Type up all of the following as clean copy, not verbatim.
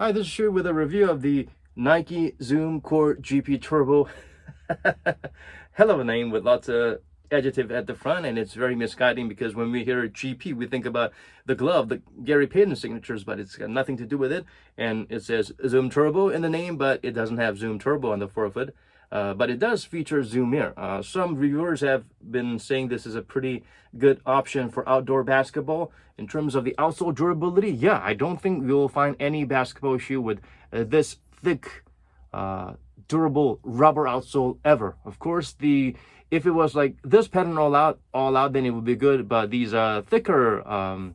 Hi, this is Shu with a review of the Nike Zoom Core GP Turbo. Hell of a name with lots of adjective at the front, and it's very misguiding because when we hear GP, we think about the glove, the Gary Payton signatures, but it's got nothing to do with it. And it says Zoom Turbo in the name, but it doesn't have Zoom Turbo on the forefoot. But it does feature Zoom Air. Some reviewers have been saying this is a pretty good option for outdoor basketball. In terms of the outsole durability, yeah, I don't think you'll find any basketball shoe with this thick, durable rubber outsole ever. Of course, if it was like this pattern all out, then it would be good. But these thicker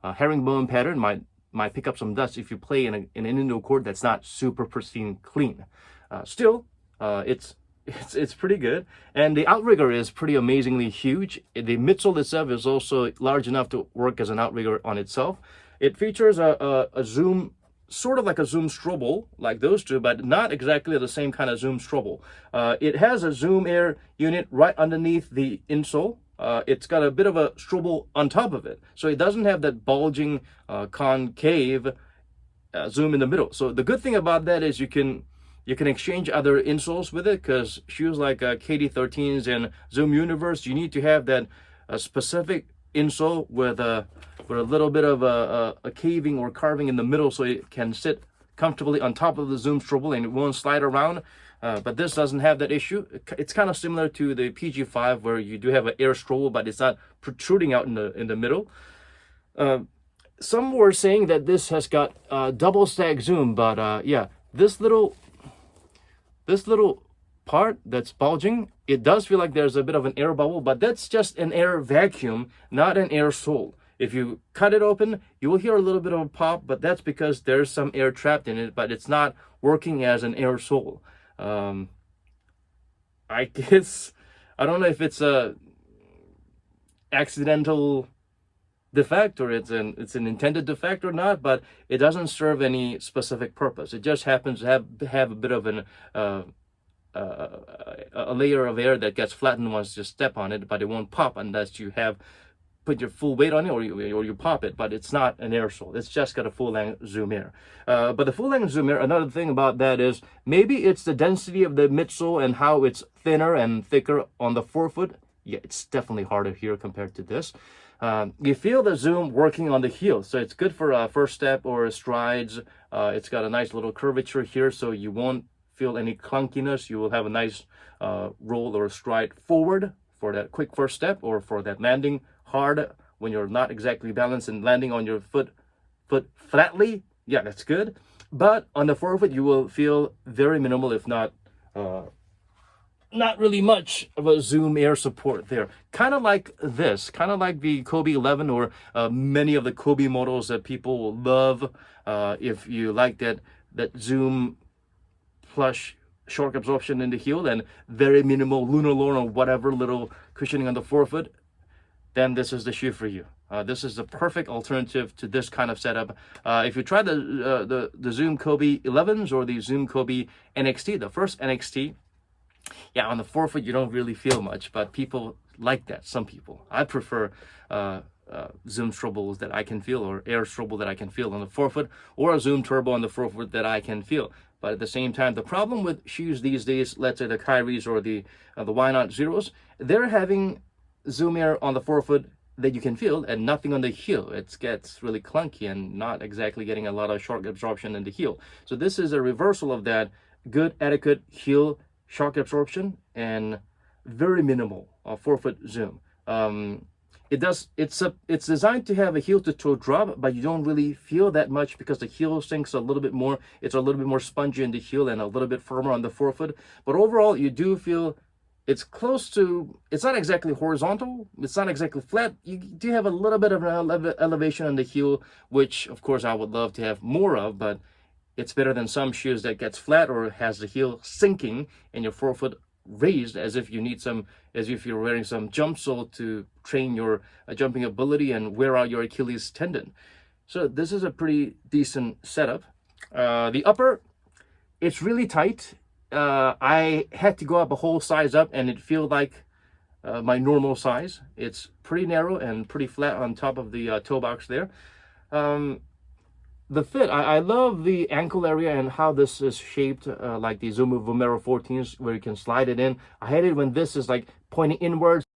herringbone pattern might pick up some dust if you play in an indoor court that's not super pristine clean. Still, it's pretty good, and the outrigger is pretty amazingly huge. The midsole itself is also large enough to work as an outrigger on itself. It features a zoom, sort of like a zoom stroble, like those two, but not exactly the same kind of zoom stroble. It has a zoom air unit right underneath the insole. It's got a bit of a stroble on top of it, so it doesn't have that bulging concave zoom in the middle. So the good thing about that is you can exchange other insoles with it, because shoes like KD13s and Zoom Universe, you need to have that specific insole with a little bit of a caving or carving in the middle, so it can sit comfortably on top of the Zoom stroble and it won't slide around. But this doesn't have that issue. It's kind of similar to the PG5, where you do have an air stroble, but it's not protruding out in the middle. Some were saying that this has got double stack zoom, but yeah, this little part that's bulging, it does feel like there's a bit of an air bubble, but that's just an air vacuum, not an air sole. If you cut it open, you will hear a little bit of a pop, but that's because there's some air trapped in it, but it's not working as an air sole. I guess, I don't know if it's a accidental defect or it's an intended defect or not, but it doesn't serve any specific purpose. It just happens to have a bit of a layer of air that gets flattened once you step on it, but it won't pop unless you put your full weight on it, or you pop it. But it's not an air sole. It's just got a full-length Zoom Air. But the full-length Zoom Air, another thing about that is maybe it's the density of the midsole and how it's thinner and thicker on the forefoot. Yeah, it's definitely harder here compared to this. You feel the zoom working on the heel, so it's good for first step or strides. It's got a nice little curvature here, so you won't feel any clunkiness. You will have a nice roll or stride forward for that quick first step, or for that landing hard when you're not exactly balanced and landing on your foot flatly. Yeah, that's good. But on the forefoot, you will feel very minimal, if not really much of a Zoom Air support there. Kind of like this, kind of like the Kobe 11 or many of the Kobe models that people will love. If you like that Zoom plush shock absorption in the heel and very minimal Lunarlon or whatever little cushioning on the forefoot, then this is the shoe for you. This is the perfect alternative to this kind of setup. If you try the Zoom Kobe 11s or the Zoom Kobe NXT, the first NXT, yeah, on the forefoot you don't really feel much, but people like that. Some people. I prefer Zoom strobles that I can feel, or air stroble that I can feel on the forefoot, or a Zoom turbo on the forefoot that I can feel. But at the same time, the problem with shoes these days, let's say the Kyries or the Why Not Zeros, they're having Zoom Air on the forefoot that you can feel and nothing on the heel. It gets really clunky and not exactly getting a lot of shock absorption in the heel. So this is a reversal of that. Good adequate heel shock absorption and very minimal forefoot zoom. It's designed to have a heel to toe drop, but you don't really feel that much because the heel sinks a little bit more. It's a little bit more spongy in the heel and a little bit firmer on the forefoot. But overall, you do feel it's close to, it's not exactly horizontal, it's not exactly flat. You do have a little bit of an elevation on the heel, which of course I would love to have more of, but it's better than some shoes that gets flat or has the heel sinking and your forefoot raised as if you're wearing some jump sole to train your jumping ability and wear out your Achilles tendon. So this is a pretty decent setup. The upper, it's really tight. I had to go up a whole size up and it feels like my normal size. It's pretty narrow and pretty flat on top of the toe box there. the fit, I love the ankle area and how this is shaped like the Zoom Vomero 14s where you can slide it in. I hate it when this is like pointing inwards.